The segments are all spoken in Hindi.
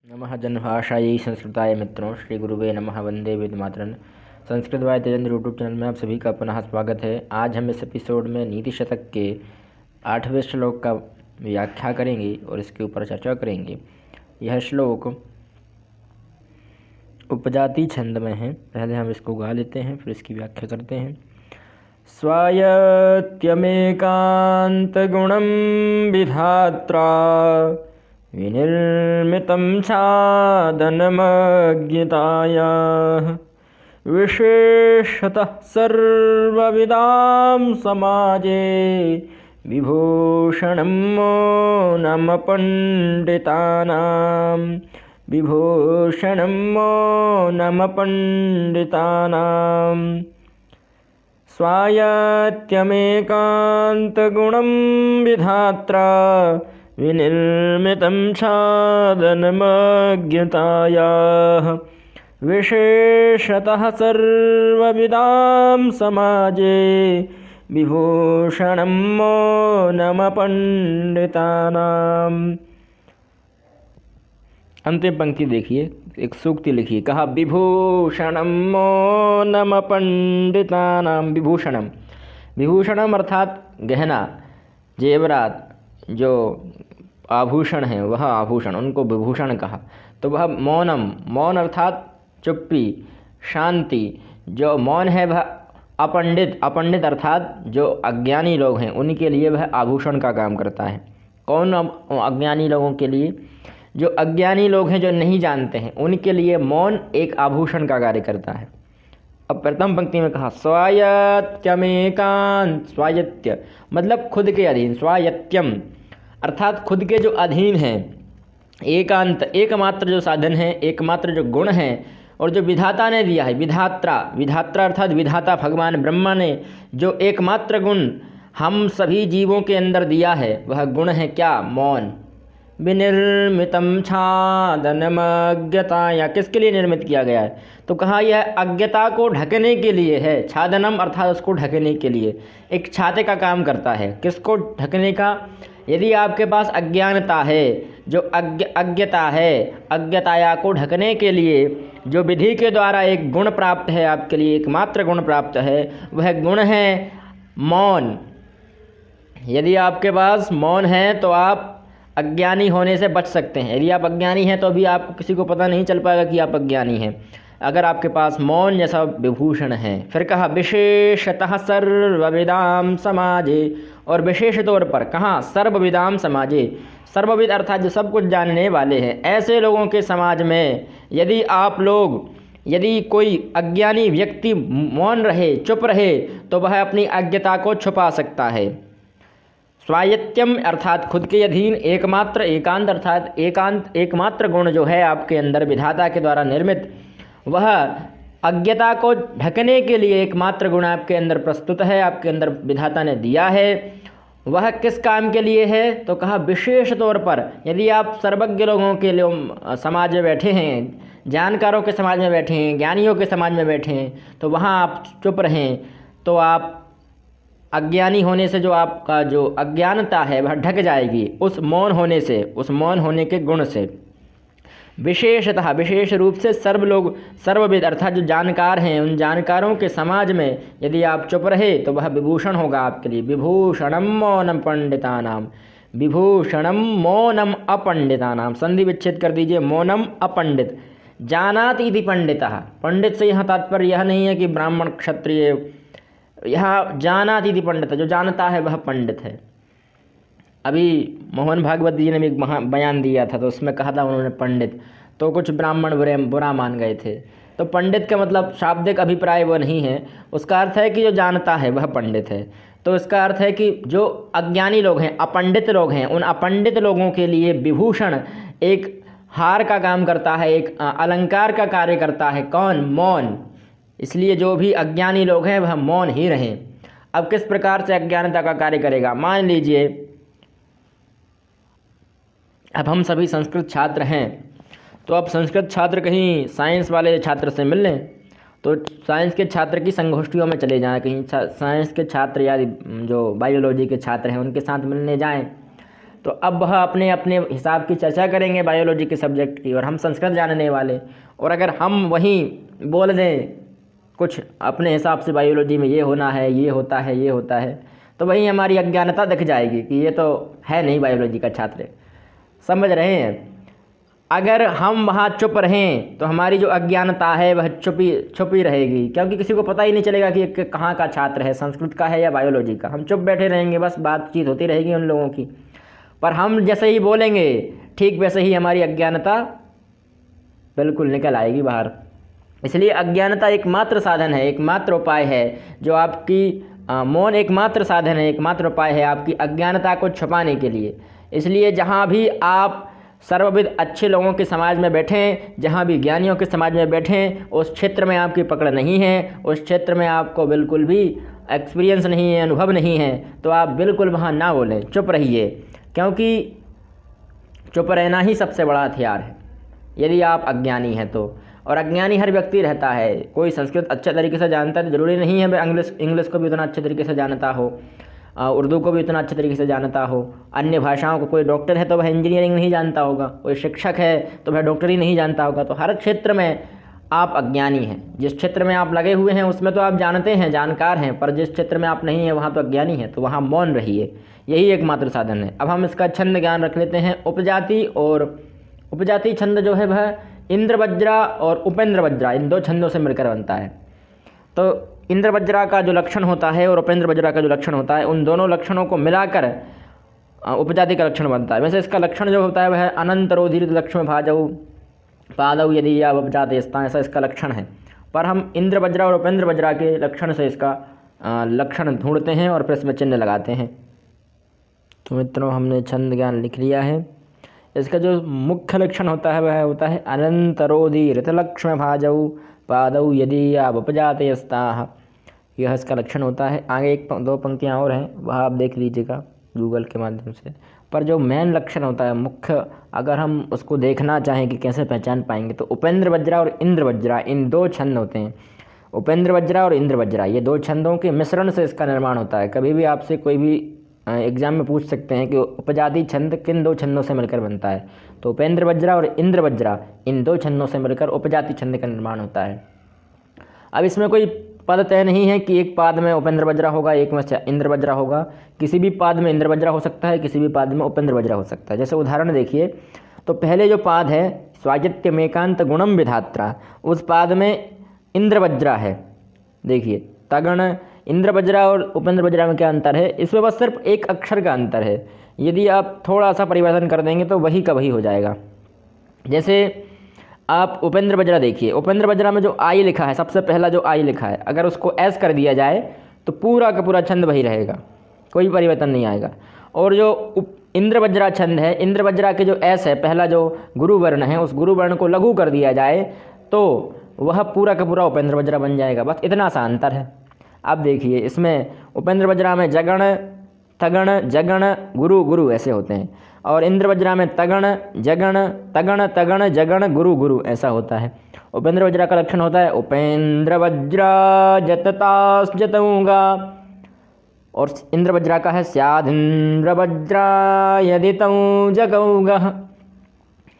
नमः जनभाषायै संस्कृताय मित्रों श्री गुरुवे नमः वंदे वेदमातरन्। संस्कृत वाय तेजेंद्र यूट्यूब चैनल में आप सभी का पुनः स्वागत है। आज हम इस एपिसोड में नीति शतक के 8वें श्लोक का व्याख्या करेंगे और इसके ऊपर चर्चा करेंगे। यह श्लोक उपजाति छंद में है। पहले हम इसको गा लेते हैं, फिर इसकी व्याख्या करते हैं। स्वायत्यमेकांत गुणं विधात्रा विनिर्मितं छादनमज्ञतायाः विशेषतः सर्वविदां समाजे विभूषणं मौनमपण्डितानां स्वायत्यमेकान्तगुणं विधात्रा विनिर्मितं छादनमज्ञतायाः विशेषतः सर्वविदां समाजे विभूषणं मौनमपण्डितानाम्। अंतिम पंक्ति देखिए, एक सूक्ति लिखिए। कहा विभूषणं मौनमपण्डितानां। विभूषणम, विभूषणम अर्थात गहना, जेवरात, जो आभूषण हैं वह आभूषण, उनको विभूषण कहा। तो वह मौनम, मौन अर्थात चुप्पी, शांति। जो मौन है वह अपंडित, अपंडित अर्थात जो अज्ञानी लोग हैं उनके लिए वह आभूषण का काम करता है। कौन अज्ञानी लोगों के लिए? जो अज्ञानी लोग हैं, जो नहीं जानते हैं, उनके लिए मौन एक आभूषण का कार्य करता है। अब प्रथम पंक्ति में कहा स्वायत्यमेकांत। स्वायत्य मतलब खुद के अधीन, स्वायत्यम अर्थात खुद के जो अधीन हैं। एकांत एकमात्र जो साधन है, एकमात्र जो गुण है, और जो विधाता ने दिया है, विधात्रा, विधात्रा अर्थात विधाता भगवान ब्रह्मा ने जो एकमात्र गुण हम सभी जीवों के अंदर दिया है वह गुण है क्या? मौन। विनिर्मितं छादनमज्ञताया, किसके लिए निर्मित किया गया है? तो कहा यह अज्ञता को ढकने के लिए है। छादनम अर्थात उसको ढकने के लिए, एक छाते का काम करता है। किसको ढकने का? यदि आपके पास अज्ञानता है, जो अज्ञता है, अज्ञताया को ढकने के लिए जो विधि के द्वारा एक गुण प्राप्त है, आपके लिए एकमात्र गुण प्राप्त है, वह गुण है मौन। यदि आपके पास मौन है तो आप अज्ञानी होने से बच सकते हैं। यदि आप अज्ञानी हैं तो अभी आपको किसी को पता नहीं चल पाएगा कि आप अज्ञानी हैं, अगर आपके पास मौन जैसा विभूषण है। फिर कहा विशेषतः सर्वविदां समाजे, और विशेष तौर पर कहाँ? सर्वविदां समाजे। सर्वविद अर्थात जो सब कुछ जानने वाले हैं, ऐसे लोगों के समाज में यदि आप लोग, यदि कोई अज्ञानी व्यक्ति मौन रहे, चुप रहे, तो वह अपनी अज्ञता को छुपा सकता है। स्वायत्यम अर्थात खुद के अधीन, एकमात्र, एकांत अर्थात एकांत, एकमात्र गुण जो है आपके अंदर विधाता के द्वारा निर्मित, वह अज्ञता को ढकने के लिए एकमात्र गुण आपके अंदर प्रस्तुत है, आपके अंदर विधाता ने दिया है। वह किस काम के लिए है? तो कहा विशेष तौर पर यदि आप सर्वज्ञ लोगों के लिए समाज में बैठे हैं, जानकारों के समाज में बैठे हैं, ज्ञानियों के समाज में बैठे हैं, तो वहाँ आप चुप रहें तो आप अज्ञानी होने से जो आपका जो अज्ञानता है वह ढक जाएगी उस मौन होने से, उस मौन होने के गुण से। विशेषतः, विशेष रूप से सर्व लोग, सर्वविद अर्थात जो जानकार हैं, उन जानकारों के समाज में यदि आप चुप रहे तो वह विभूषण होगा आपके लिए। विभूषणम मौनम पंडितानाम, विभूषणम मौनम अपंडितानाम। संधि विच्छेद कर दीजिए, मौनम अपंडित। जानाति इति पंडितः, पंडित से यहाँ तात्पर्य यह नहीं है कि ब्राह्मण क्षत्रिय, यहाँ जानाति इति पंडित, जो जानता है वह पंडित है। अभी मोहन भागवत जी ने भी एक बयान दिया था, तो उसमें कहा था उन्होंने पंडित, तो कुछ ब्राह्मण बुरा मान गए थे। तो पंडित का मतलब शाब्दिक अभिप्राय वो नहीं है, उसका अर्थ है कि जो जानता है वह पंडित है। तो इसका अर्थ है कि जो अज्ञानी लोग हैं, अपंडित लोग हैं, उन अपंडित लोगों के लिए विभूषण एक हार का काम करता है, एक अलंकार का कार्य करता है। कौन? मौन। इसलिए जो भी अज्ञानी लोग हैं वह मौन ही रहें। अब किस प्रकार से अज्ञानता का कार्य करेगा? मान लीजिए अब हम सभी संस्कृत छात्र हैं, तो अब संस्कृत छात्र कहीं साइंस वाले छात्र से मिल लें, तो साइंस के छात्र की संगोष्ठियों में चले जाएं, कहीं साइंस के छात्र या जो बायोलॉजी के छात्र हैं उनके साथ मिलने जाएं। तो अब वह अपने अपने हिसाब की चर्चा करेंगे बायोलॉजी के सब्जेक्ट की, और हम संस्कृत जानने वाले, और अगर हम वहीं बोल दें कुछ अपने हिसाब से बायोलॉजी में ये होना है, ये होता है, ये होता है, तो वहीं हमारी अज्ञानता दिख जाएगी कि ये तो है नहीं बायोलॉजी का छात्र। समझ रहे हैं? अगर हम वहाँ चुप रहें तो हमारी जो अज्ञानता है वह छुपी रहेगी, क्योंकि किसी को पता ही नहीं चलेगा कि कहाँ का छात्र है, संस्कृत का है या बायोलॉजी का। हम चुप बैठे रहेंगे, बस बातचीत होती रहेगी उन लोगों की, पर हम जैसे ही बोलेंगे ठीक वैसे ही हमारी अज्ञानता बिल्कुल निकल आएगी बाहर। इसलिए अज्ञानता एकमात्र साधन है, एकमात्र उपाय है जो आपकी मौन एकमात्र साधन है, एकमात्र उपाय है आपकी अज्ञानता को छुपाने के लिए। इसलिए जहाँ भी आप सर्वविध अच्छे लोगों के समाज में बैठें, जहाँ भी ज्ञानियों के समाज में बैठें, उस क्षेत्र में आपकी पकड़ नहीं है, उस क्षेत्र में आपको बिल्कुल भी एक्सपीरियंस नहीं है, अनुभव नहीं है, तो आप बिल्कुल वहाँ ना बोलें, चुप रहिए, क्योंकि चुप रहना ही सबसे बड़ा हथियार है यदि आप अज्ञानी हैं तो। और अज्ञानी हर व्यक्ति रहता है, कोई संस्कृत अच्छे तरीके से जानता है तो ज़रूरी नहीं है वह इंग्लिश को भी उतना अच्छे तरीके से जानता हो, उर्दू को भी उतना अच्छे तरीके से जानता हो, अन्य भाषाओं को, कोई डॉक्टर है तो वह इंजीनियरिंग नहीं जानता होगा, कोई शिक्षक है तो वह डॉक्टरी नहीं जानता होगा। तो हर क्षेत्र में आप अज्ञानी हैं, जिस क्षेत्र में आप लगे हुए हैं उसमें तो आप जानते हैं, जानकार हैं, पर जिस क्षेत्र में आप नहीं हैं वहाँ तो अज्ञानी है, तो वहाँ मौन रहिए, यही एकमात्र साधन है। अब हम इसका छंद ज्ञान रख लेते हैं। उपजाति और उपजाति छंद जो है वह इंद्रवज्रा और उपेंद्र वज्रा, इन दो छंदों से मिलकर बनता है। तो इंद्र वज्रा का जो लक्षण होता है और उपेंद्र वज्रा का जो लक्षण होता है, उन दोनों लक्षणों को मिलाकर उपजाति का लक्षण बनता है। वैसे इसका लक्षण जो होता है वह अनंतरोधीर लक्ष्म भाजऊ पादऊ यदि या उपजाति स्थान, ऐसा इसका लक्षण है। पर हम इंद्र वज्रा और उपेंद्र वज्रा के लक्षण से इसका लक्षण ढूंढते हैं और फिर इसमें चिन्ह लगाते हैं। तो मित्रों, हमने छंद ज्ञान लिख लिया है। इसका जो मुख्य लक्षण होता है वह होता है अनंतरोधीर लक्ष्म भाजऊ पादऊ यदि या उपजाते स्ताह, यह इसका लक्षण होता है। आगे दो पंक्तियाँ और हैं, वह आप देख लीजिएगा गूगल के माध्यम से। पर जो मेन लक्षण होता है मुख्य, अगर हम उसको देखना चाहें कि कैसे पहचान पाएंगे, तो उपेंद्र वज्रा और इंद्र वज्रा, इन दो छंद होते हैं। उपेंद्र वज्रा और इंद्र वज्रा, ये दो छंदों के मिश्रण से इसका निर्माण होता है। कभी भी आपसे कोई भी एग्जाम में पूछ सकते हैं कि उपजाति छंद किन दो छंदों से मिलकर बनता है, तो उपेंद्र वज्रा और इंद्र वज्रा, इन दो छंदों से मिलकर उपजाति छंद का निर्माण होता है। अब इसमें कोई पद तय नहीं है कि एक पाद में उपेंद्र वज्रा होगा, एक में इंद्र वज्रा होगा। किसी भी पाद में इंद्र वज्रा हो सकता है, किसी भी पाद में उपेंद्र वज्रा हो सकता है। जैसे उदाहरण देखिए, तो पहले जो पाद है स्वायत्तमेकांत गुणम विधात्रा, उस पाद में इंद्र वज्रा है। देखिए तगण, इंद्र वज्रा और उपेंद्र वज्रा में क्या अंतर है, इसमें बस सिर्फ एक अक्षर का अंतर है। यदि आप थोड़ा सा परिवर्तन कर देंगे तो वही का वही हो जाएगा। जैसे आप उपेंद्र वज्रा देखिए, उपेंद्र वज्रा में जो आई लिखा है, सबसे पहला जो आई लिखा है, अगर उसको एस कर दिया जाए तो पूरा का पूरा छंद वही रहेगा, कोई परिवर्तन नहीं आएगा। और जो इंद्र वज्रा छंद है, इंद्र वज्रा के जो एस है, पहला जो गुरु वर्ण है, उस गुरु वर्ण को लघु कर दिया जाए तो वह पूरा का पूरा उपेंद्र वज्रा बन जाएगा। बस इतना सा अंतर है। अब देखिए इसमें उपेंद्र वज्रा में जगण तगण जगण गुरु गुरु ऐसे होते हैं, और इंद्र वज्रा में तगण जगण तगण तगण जगण गुरु गुरु ऐसा होता है। उपेंद्र वज्रा का लक्षण होता है उपेंद्र वज्रा जततास जतऊंगा, और इंद्र वज्रा का है स्यादिंद्र वज्रा यदि तऊ जगऊंगा।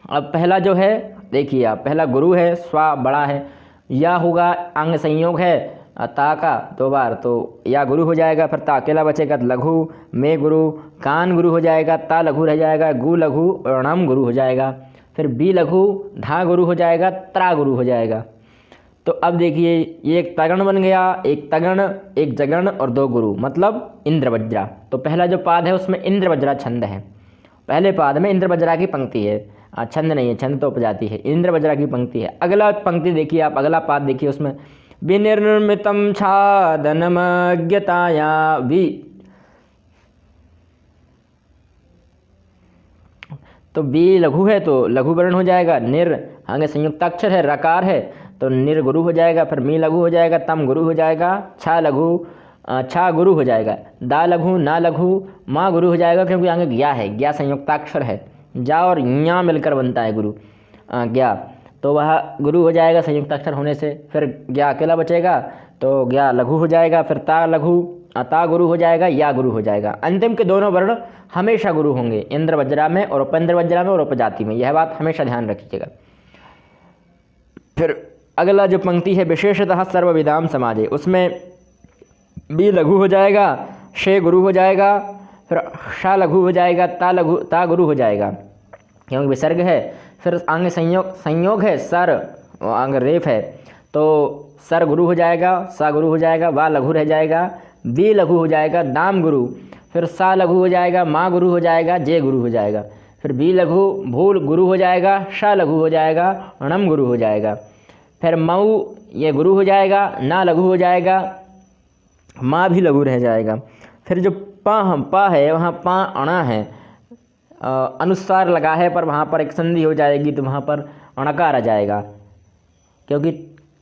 अब पहला जो है देखिए आप, पहला गुरु है, स्वा बड़ा है, या होगा अंग संयोग है ता का दो बार, तो या गुरु हो जाएगा, फिर ता अकेला बचेगा तो लघु, में गुरु, कान गुरु हो जाएगा, ता लघु रह जाएगा, गु लघु और णम गुरु हो जाएगा, फिर बी लघु, धा गुरु हो जाएगा, त्रा गुरु हो जाएगा। तो अब देखिए ये एक तगण बन गया, एक तगण, एक जगण और दो गुरु, मतलब इंद्र वज्रा। तो पहला जो पाद है उसमें इंद्र वज्रा छंद है, पहले पाद में इंद्र वज्रा की पंक्ति है, छंद नहीं है, छंद तो उपजाति है, इंद्र वज्रा की पंक्ति है। अगला पंक्ति देखिए आप, अगला पाद देखिए, उसमें विनिर्मितम छादनमज्ञताया वि, तो बी लघु है तो लघु वर्ण हो जाएगा, निर आगे संयुक्ताक्षर है, रकार है तो निर गुरु हो जाएगा, फिर मी लघु हो जाएगा, तम गुरु हो जाएगा, छा लघु छा गुरु हो जाएगा, दा लघु ना लघु माँ गुरु हो जाएगा, क्योंकि आगे ज्ञा है, ज्ञा संयुक्ताक्षर है, जा और ञा मिलकर बनता है गुरु ज्ञा, तो वह गुरु हो जाएगा संयुक्ताक्षर होने से। फिर ज्ञा अकेला बचेगा तो ज्ञा लघु हो जाएगा, फिर ता लघु ता गुरु हो जाएगा, या गुरु हो जाएगा। अंतिम के दोनों वर्ण हमेशा गुरु होंगे, इंद्र वज्रा में और उपेंद्र वज्रा में और उपजाति में, यह बात हमेशा ध्यान रखिएगा। फिर अगला जो पंक्ति है, विशेषतः सर्वविदाम समाजे, उसमें बी लघु हो जाएगा, शे गुरु हो जाएगा, फिर शा लघु हो जाएगा, ता गुरु हो जाएगा, क्योंकि विसर्ग है। फिर आगे संयोग है, सर आगे रेफ है, तो सर गुरु हो जाएगा, सा गुरु हो जाएगा, वा लघु रह जाएगा, बी लघु हो जाएगा, दाम गुरु, फिर सा लघु हो जाएगा, माँ गुरु हो जाएगा, जे गुरु हो जाएगा, फिर बी लघु भूल गुरु हो जाएगा, शा लघु हो जाएगा, णम गुरु हो जाएगा, फिर मऊ ये गुरु हो जाएगा, ना लघु हो जाएगा, माँ भी लघु रह जाएगा। फिर जो पा है वहाँ पा अणा है, अनुस्वार लगा है पर वहाँ पर एक संधि हो जाएगी, तो वहाँ पर अणकार आ जाएगा, क्योंकि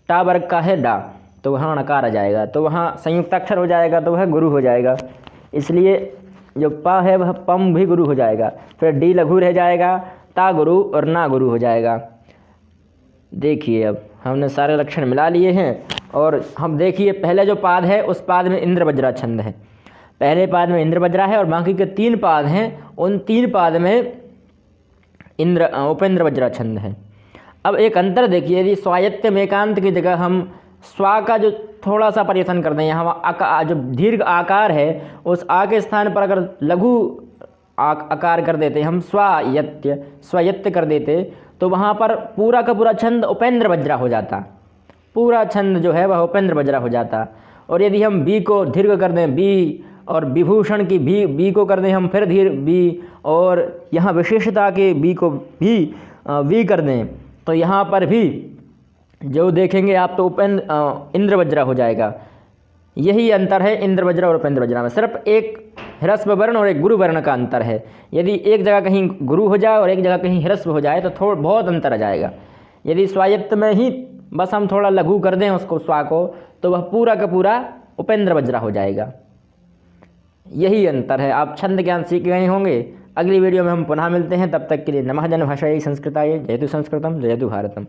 टा वर्ग का है डा, तो वहाँ अणकार आ जाएगा, तो वहाँ संयुक्त अक्षर हो जाएगा, तो वह गुरु हो जाएगा। इसलिए जो पा है वह पम भी गुरु हो जाएगा। फिर डी लघु रह जाएगा, ता गुरु और ना गुरु हो जाएगा। देखिए अब हमने सारे लक्षण मिला लिए हैं, और हम देखिए पहले जो पाद है उस पाद में इंद्र वज्रा छंद है, पहले पाद में इंद्र वज्रा है, और बाकी के 3 पाद हैं, उन 3 पाद में उपेंद्र वज्रा छंद है। अब एक अंतर देखिए, यदि स्वायत्त में एकांत की जगह हम स्वा का जो थोड़ा सा परिवर्तन कर दें, यहाँ जो दीर्घ आकार है उस आ के स्थान पर अगर लघु आकार कर देते, हम स्वायत्त कर देते, तो वहाँ पर पूरा का पूरा छंद उपेंद्र वज्रा हो जाता, पूरा छंद जो है वह उपेंद्र वज्रा हो जाता। और यदि हम बी को दीर्घ कर दें, बी, और विभूषण की बी को कर दें हम फिर धीर बी, और यहाँ विशेषता के बी को भी वी कर दें, तो यहाँ पर भी जो देखेंगे आप तो इंद्र वज्रा हो जाएगा। यही अंतर है इंद्र वज्रा और उपेंद्र वज्रा में, सिर्फ एक ह्रस्व वर्ण और एक गुरु वर्ण का अंतर है। यदि एक जगह कहीं गुरु हो जाए और एक जगह कहीं ह्रस्व हो जाए तो बहुत अंतर आ जाएगा। यदि स्वायत्त में ही बस हम थोड़ा लघु कर दें उसको स्वा को, तो वह पूरा का पूरा उपेंद्र वज्रा हो जाएगा। यही अंतर है। आप छंद ज्ञान सीख गए होंगे। अगली वीडियो में हम पुनः मिलते हैं, तब तक के लिए नमः जन भाषायै संस्कृतायै, जयतु संस्कृतम जयतु भारतम।